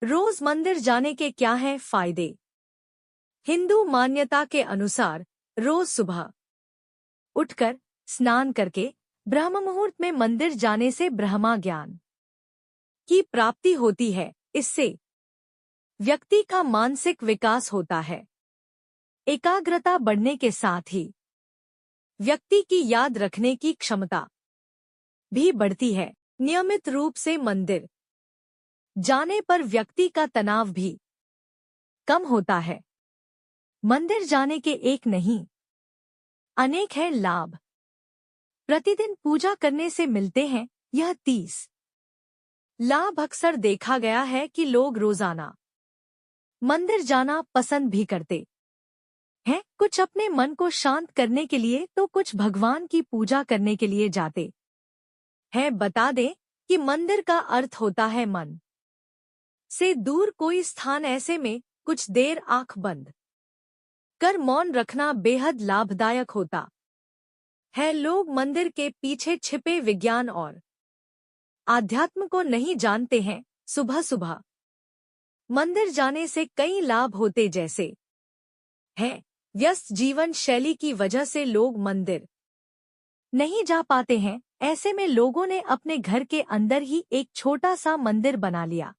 रोज मंदिर जाने के क्या हैं फायदे? हिंदू मान्यता के अनुसार रोज सुबह उठकर स्नान करके ब्रह्म मुहूर्त में मंदिर जाने से ब्रह्मा ज्ञान की प्राप्ति होती है। इससे व्यक्ति का मानसिक विकास होता है। एकाग्रता बढ़ने के साथ ही व्यक्ति की याद रखने की क्षमता भी बढ़ती है। नियमित रूप से मंदिर जाने पर व्यक्ति का तनाव भी कम होता है। मंदिर जाने के एक नहीं अनेक हैं लाभ। प्रतिदिन पूजा करने से मिलते हैं यह 30 लाभ। अक्सर देखा गया है कि लोग रोजाना मंदिर जाना पसंद भी करते हैं। कुछ अपने मन को शांत करने के लिए तो कुछ भगवान की पूजा करने के लिए जाते हैं। बता दें कि मंदिर का अर्थ होता है मन से दूर कोई स्थान। ऐसे में कुछ देर आंख बंद कर मौन रखना बेहद लाभदायक होता है। लोग मंदिर के पीछे छिपे विज्ञान और आध्यात्म को नहीं जानते हैं। सुबह सुबह मंदिर जाने से कई लाभ होते जैसे हैं। व्यस्त जीवन शैली की वजह से लोग मंदिर नहीं जा पाते हैं। ऐसे में लोगों ने अपने घर के अंदर ही एक छोटा सा मंदिर बना लिया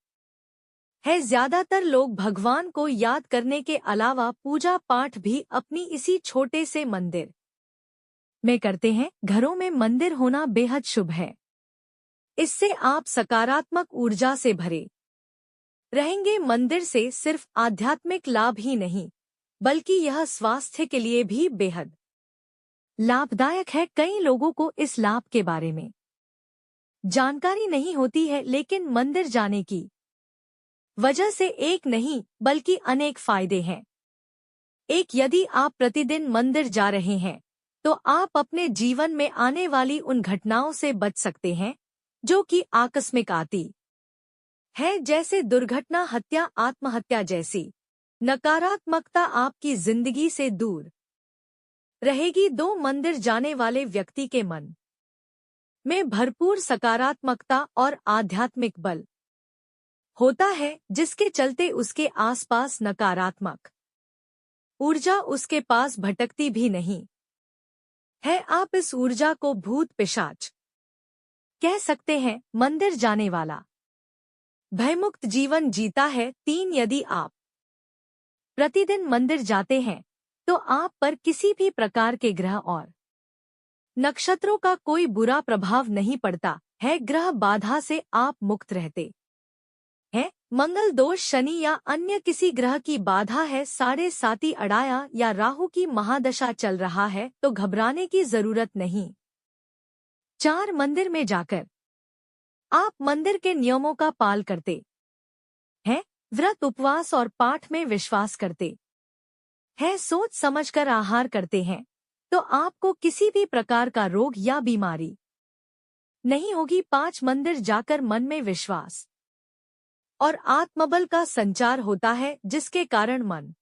है। ज्यादातर लोग भगवान को याद करने के अलावा पूजा पाठ भी अपनी इसी छोटे से मंदिर में करते हैं। घरों में मंदिर होना बेहद शुभ है। इससे आप सकारात्मक ऊर्जा से भरे रहेंगे। मंदिर से सिर्फ आध्यात्मिक लाभ ही नहीं बल्कि यह स्वास्थ्य के लिए भी बेहद लाभदायक है। कई लोगों को इस लाभ के बारे में जानकारी नहीं होती है, लेकिन मंदिर जाने की वजह से एक नहीं बल्कि अनेक फायदे हैं। एक, यदि आप प्रतिदिन मंदिर जा रहे हैं तो आप अपने जीवन में आने वाली उन घटनाओं से बच सकते हैं जो कि आकस्मिक आती है, जैसे दुर्घटना, हत्या, आत्महत्या जैसी नकारात्मकता आपकी जिंदगी से दूर रहेगी। 2, मंदिर जाने वाले व्यक्ति के मन में भरपूर सकारात्मकता और आध्यात्मिक बल होता है, जिसके चलते उसके आसपास नकारात्मक ऊर्जा उसके पास भटकती भी नहीं है। आप इस ऊर्जा को भूत पिशाच कह सकते हैं। मंदिर जाने वाला भयमुक्त जीवन जीता है। 3, यदि आप प्रतिदिन मंदिर जाते हैं तो आप पर किसी भी प्रकार के ग्रह और नक्षत्रों का कोई बुरा प्रभाव नहीं पड़ता है। ग्रह बाधा से आप मुक्त रहते हैं। मंगल दोष, शनि या अन्य किसी ग्रह की बाधा है, 7.5 अड़ाया या राहु की महादशा चल रहा है तो घबराने की जरूरत नहीं। 4, मंदिर में जाकर आप मंदिर के नियमों का पालन करते हैं। व्रत, उपवास और पाठ में विश्वास करते हैं। सोच समझकर आहार करते हैं तो आपको किसी भी प्रकार का रोग या बीमारी नहीं होगी। 5, मंदिर जाकर मन में विश्वास और आत्मबल का संचार होता है, जिसके कारण मन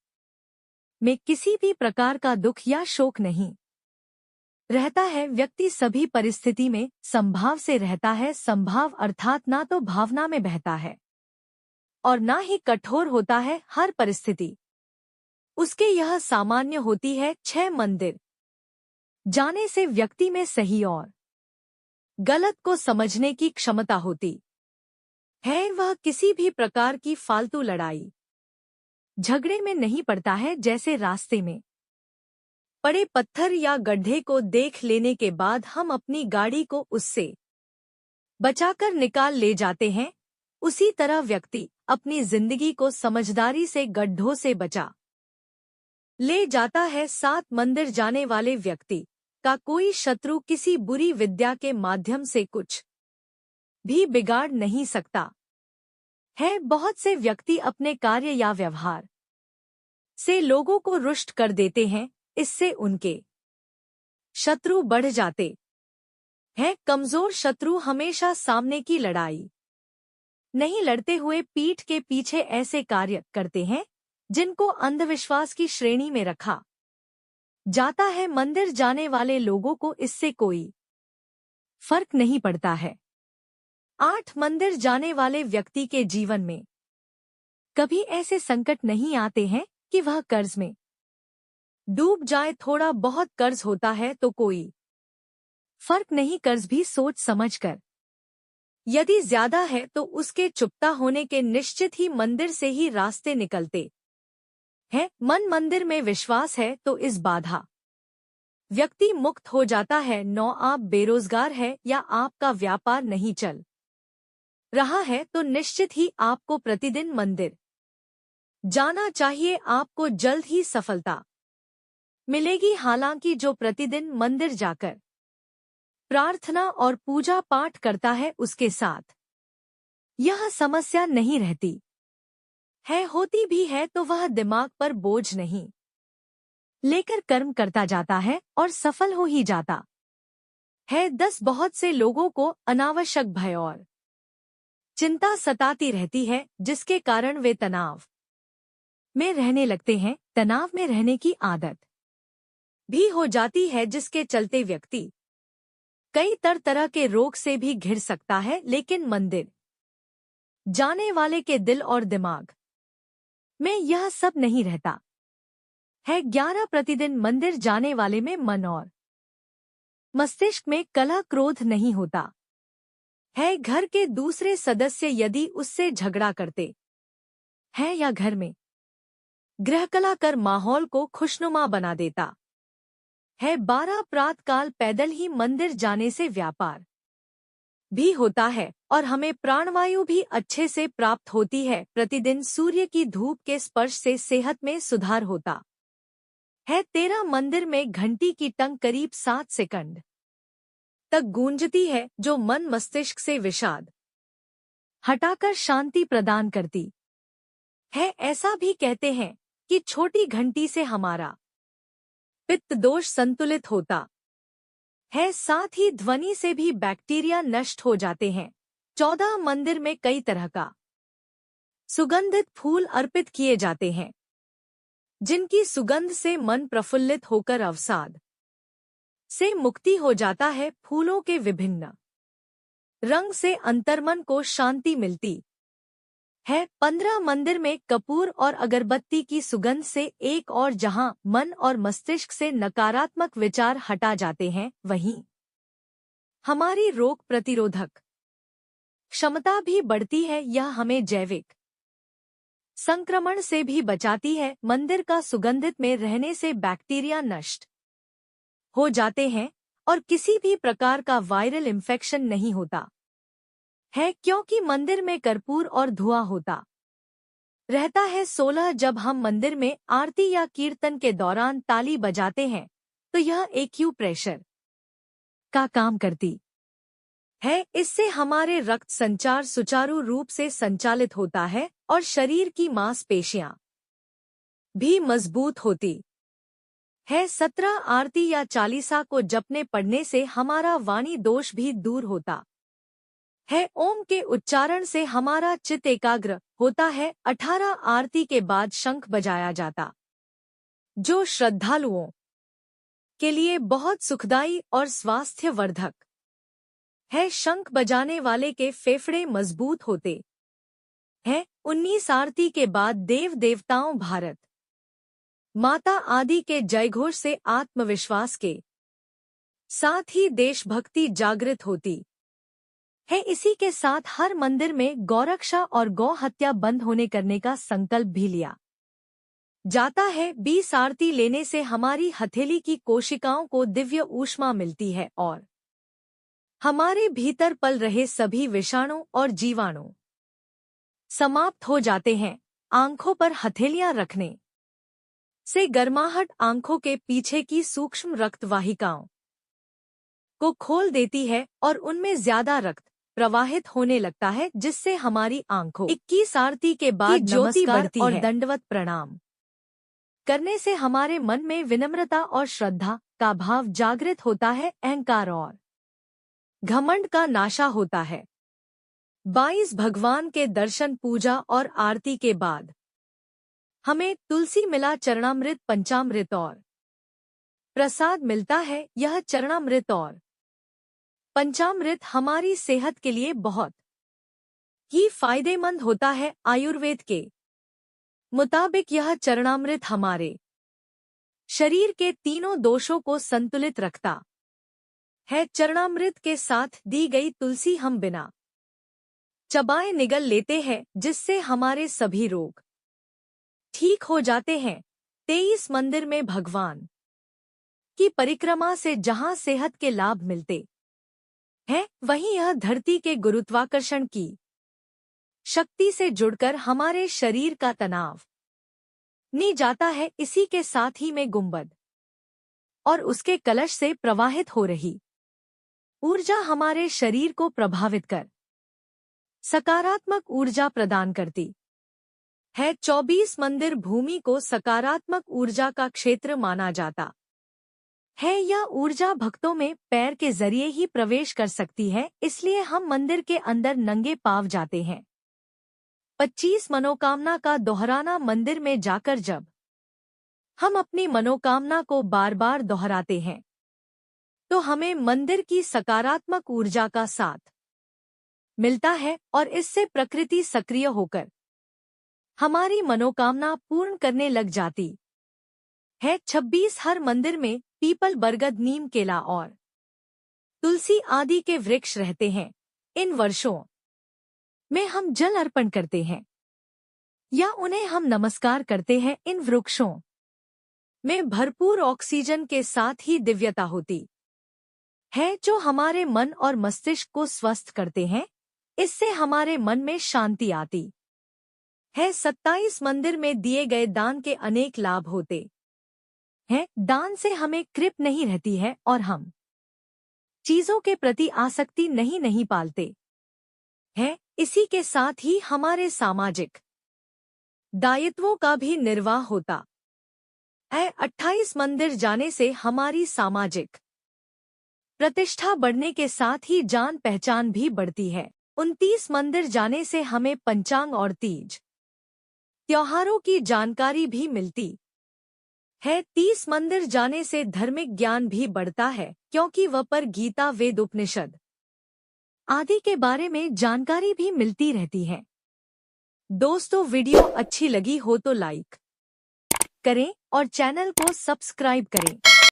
में किसी भी प्रकार का दुख या शोक नहीं रहता है। व्यक्ति सभी परिस्थिति में संभाव से रहता है। संभाव अर्थात ना तो भावना में बहता है और ना ही कठोर होता है। हर परिस्थिति उसके यह सामान्य होती है। 6, मंदिर जाने से व्यक्ति में सही और गलत को समझने की क्षमता होती है। वह किसी भी प्रकार की फालतू लड़ाई झगड़े में नहीं पड़ता है। जैसे रास्ते में पड़े पत्थर या गड्ढे को देख लेने के बाद हम अपनी गाड़ी को उससे बचाकर निकाल ले जाते हैं, उसी तरह व्यक्ति अपनी जिंदगी को समझदारी से गड्ढों से बचा ले जाता है। 7, मंदिर जाने वाले व्यक्ति का कोई शत्रु किसी बुरी विद्या के माध्यम से कुछ भी बिगाड़ नहीं सकता है। बहुत से व्यक्ति अपने कार्य या व्यवहार से लोगों को रुष्ट कर देते हैं, इससे उनके शत्रु बढ़ जाते हैं। कमजोर शत्रु हमेशा सामने की लड़ाई नहीं लड़ते हुए पीठ के पीछे ऐसे कार्य करते हैं जिनको अंधविश्वास की श्रेणी में रखा जाता है। मंदिर जाने वाले लोगों को इससे कोई फर्क नहीं पड़ता है। 8, मंदिर जाने वाले व्यक्ति के जीवन में कभी ऐसे संकट नहीं आते हैं कि वह कर्ज में डूब जाए। थोड़ा बहुत कर्ज होता है तो कोई फर्क नहीं, कर्ज भी सोच समझ कर। यदि ज्यादा है तो उसके चुकता होने के निश्चित ही मंदिर से ही रास्ते निकलते हैं। मन मंदिर में विश्वास है तो इस बाधा व्यक्ति मुक्त हो जाता है। नौ आप बेरोजगार है या आपका व्यापार नहीं चल रहा है तो निश्चित ही आपको प्रतिदिन मंदिर जाना चाहिए। आपको जल्द ही सफलता मिलेगी। हालांकि जो प्रतिदिन मंदिर जाकर प्रार्थना और पूजा पाठ करता है उसके साथ यह समस्या नहीं रहती है। होती भी है तो वह दिमाग पर बोझ नहीं लेकर कर्म करता जाता है और सफल हो ही जाता है। 10 बहुत से लोगों को अनावश्यक भय और चिंता सताती रहती है जिसके कारण वे तनाव में रहने लगते हैं। तनाव में रहने की आदत भी हो जाती है जिसके चलते व्यक्ति कई तरह के रोग से भी घिर सकता है। लेकिन मंदिर जाने वाले के दिल और दिमाग में यह सब नहीं रहता है। 11 प्रतिदिन मंदिर जाने वाले में मन और मस्तिष्क में कलह क्रोध नहीं होता है। घर के दूसरे सदस्य यदि उससे झगड़ा करते हैं या घर में गृहकला कर माहौल को खुशनुमा बना देता है। 12 प्रातःकाल पैदल ही मंदिर जाने से व्यापार भी होता है और हमें प्राणवायु भी अच्छे से प्राप्त होती है। प्रतिदिन सूर्य की धूप के स्पर्श से सेहत में सुधार होता है। 13 मंदिर में घंटी की टंग करीब 7 सेकंड तक गूंजती है जो मन मस्तिष्क से विषाद हटाकर शांति प्रदान करती है। ऐसा भी कहते हैं कि छोटी घंटी से हमारा पित्त दोष संतुलित होता है। साथ ही ध्वनि से भी बैक्टीरिया नष्ट हो जाते हैं। 14 मंदिर में कई तरह का सुगंधित फूल अर्पित किए जाते हैं जिनकी सुगंध से मन प्रफुल्लित होकर अवसाद से मुक्ति हो जाता है। फूलों के विभिन्न रंग से अंतर्मन को शांति मिलती है। 15 मंदिर में कपूर और अगरबत्ती की सुगंध से एक और जहां मन और मस्तिष्क से नकारात्मक विचार हटा जाते हैं वहीं हमारी रोग प्रतिरोधक क्षमता भी बढ़ती है। यह हमें जैविक संक्रमण से भी बचाती है। मंदिर का सुगंधित में रहने से बैक्टीरिया नष्ट हो जाते हैं और किसी भी प्रकार का वायरल इन्फेक्शन नहीं होता है क्योंकि मंदिर में कर्पूर और धुआं होता रहता है। 16 जब हम मंदिर में आरती या कीर्तन के दौरान ताली बजाते हैं तो यह एक्यूप्रेशर का काम करती है। इससे हमारे रक्त संचार सुचारू रूप से संचालित होता है और शरीर की मांसपेशियां भी मजबूत होती है। 17 आरती या चालीसा को जपने पढ़ने से हमारा वाणी दोष भी दूर होता है। ओम के उच्चारण से हमारा चित्त एकाग्र होता है। 18 आरती के बाद शंख बजाया जाता जो श्रद्धालुओं के लिए बहुत सुखदायी और स्वास्थ्यवर्धक है। शंख बजाने वाले के फेफड़े मजबूत होते हैं। 19 आरती के बाद देव देवताओं भारत माता आदि के जयघोष से आत्मविश्वास के साथ ही देशभक्ति जागृत होती है। इसी के साथ हर मंदिर में गौरक्षा और गौ हत्या बंद होने करने का संकल्प भी लिया जाता है। 20 आरती लेने से हमारी हथेली की कोशिकाओं को दिव्य ऊष्मा मिलती है और हमारे भीतर पल रहे सभी विषाणु और जीवाणु समाप्त हो जाते हैं। आंखों पर हथेलियां रखने से गर्माहट आंखों के पीछे की सूक्ष्म रक्त वाहिकाओं को खोल देती है और उनमें ज्यादा रक्त प्रवाहित होने लगता है जिससे हमारी आंखों 21 आरती के बाद ज्योति बढ़ती और दंडवत प्रणाम करने से हमारे मन में विनम्रता और श्रद्धा का भाव जागृत होता है। अहंकार और घमंड का नाशा होता है। 22 भगवान के दर्शन पूजा और आरती के बाद हमें तुलसी मिला चरणामृत पंचामृत और प्रसाद मिलता है। यह चरणामृत और पंचामृत हमारी सेहत के लिए बहुत ही फायदेमंद होता है। आयुर्वेद के मुताबिक यह चरणामृत हमारे शरीर के तीनों दोषों को संतुलित रखता है। चरणामृत के साथ दी गई तुलसी हम बिना चबाए निगल लेते हैं, जिससे हमारे सभी रोग ठीक हो जाते हैं। 23 मंदिर में भगवान की परिक्रमा से जहां सेहत के लाभ मिलते हैं, वहीं यह धरती के गुरुत्वाकर्षण की शक्ति से जुड़कर हमारे शरीर का तनाव नी जाता है। इसी के साथ ही में गुंबद और उसके कलश से प्रवाहित हो रही ऊर्जा हमारे शरीर को प्रभावित कर सकारात्मक ऊर्जा प्रदान करती है। 24 मंदिर भूमि को सकारात्मक ऊर्जा का क्षेत्र माना जाता है। यह ऊर्जा भक्तों में पैर के जरिए ही प्रवेश कर सकती है, इसलिए हम मंदिर के अंदर नंगे पांव जाते हैं। 25 मनोकामना का दोहराना। मंदिर में जाकर जब हम अपनी मनोकामना को बार बार दोहराते हैं, तो हमें मंदिर की सकारात्मक ऊर्जा का साथ मिलता है और इससे प्रकृति सक्रिय होकर हमारी मनोकामना पूर्ण करने लग जाती है। 26 हर मंदिर में पीपल, बरगद, नीम, केला और तुलसी आदि के वृक्ष रहते हैं। इन वर्षों में हम जल अर्पण करते हैं या उन्हें हम नमस्कार करते हैं। इन वृक्षों में भरपूर ऑक्सीजन के साथ ही दिव्यता होती है, जो हमारे मन और मस्तिष्क को स्वस्थ करते हैं। इससे हमारे मन में शांति आती है। 27 मंदिर में दिए गए दान के अनेक लाभ होते हैं। दान से हमें कृप नहीं रहती है और हम चीजों के प्रति आसक्ति नहीं पालते हैं। इसी के साथ ही हमारे सामाजिक दायित्वों का भी निर्वाह होता है। 28 मंदिर जाने से हमारी सामाजिक प्रतिष्ठा बढ़ने के साथ ही जान पहचान भी बढ़ती है। 29 मंदिर जाने से हमें पंचांग और तीज त्योहारों की जानकारी भी मिलती है। 30 मंदिर जाने से धार्मिक ज्ञान भी बढ़ता है, क्योंकि वह पर गीता, वेद, उपनिषद आदि के बारे में जानकारी भी मिलती रहती है। दोस्तों, वीडियो अच्छी लगी हो तो लाइक करें और चैनल को सब्सक्राइब करें।